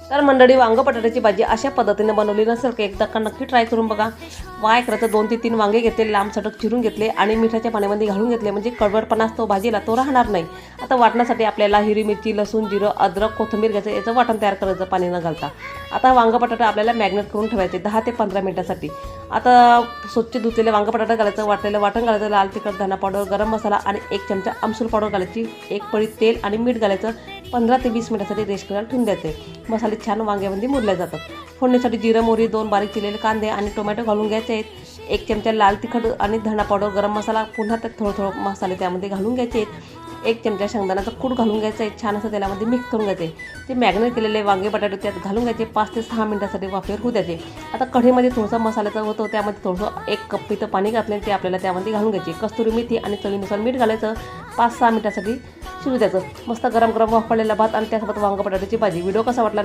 तर मंडळी, वांग बटाट्याची भाजी अशा पद्धतीने बनवली नसेल की एकदा का नक्की ट्राय करून बघा. काय करायचं, 2 ते 3 वांगे घेतले, लांब सडक चिरून घेतले आणि मिठाच्या पाण्यामध्ये घालून घेतले, म्हणजे कडवटपणा असतो भाजीला तो राहणार नाही. आता वाटण्यासाठी आपल्याला हिरवी मिरची, लसूण, जिरं, अद्रक, कोथिंबीर घ्यायचं, याचं वाटण तयार करायचं पाणी न घालता. आता वांग बटाटा आपल्याला मॅग्नेट करून ठेवायचे 10 ते 15 मिनिटासाठी. आता स्वच्छ धुतलेले वांग बटाटा घालायचं, वाटलेलं वाटण घालायचं, लाल तिखट, धना पावडर, गरम मसाला आणि 1 चमचा आमसूल पावडर घालायची, 1 पळी तेल आणि मीठ घालायचं. 15 ते 20 मिनिटासाठी रेस्ट करायला ठेवून द्यायचे. मसाले छान वांग्यामध्ये मुरले जातात. फोडणीसाठी जिरं, मोहरी, 2 बारीक चिरलेले कांदे आणि टोमॅटो घालून घ्यायचे आहेत. 1 चमचा लाल तिखट आणि धना पावडर, गरम मसाला, पुन्हा त्यात थोडं मसाले त्यामध्ये घालून घ्यायचे आहेत. 1 चमचा शेंगदाण्याचा कूट घालून घ्यायचा आहे. छान असं तेलामध्ये मिक्स करून घ्यायचे. ते मॅग्नेट केलेले वांगे बटाटे त्यात घालून घ्यायचे. 5 ते 6 मिनिटासाठी वाफेवर होऊ द्यायचे. आता कढईमध्ये थोडंसं मसाल्याचं होतं, त्यामध्ये थोडंसं 1 कप इथं पाणी घातलं, ते आपल्याला त्यामध्ये घालून घ्यायचे. कस्तुरी मेथी आणि चवीनुसार मीठ घालायचं. 5-6 मिनिटासाठी शिजू द्यायचं. मस्त गरम गरम वाफवलेला भात आणि त्यासोबत वांग बटाट्याची भाजी. व्हिडिओ कसा वाटला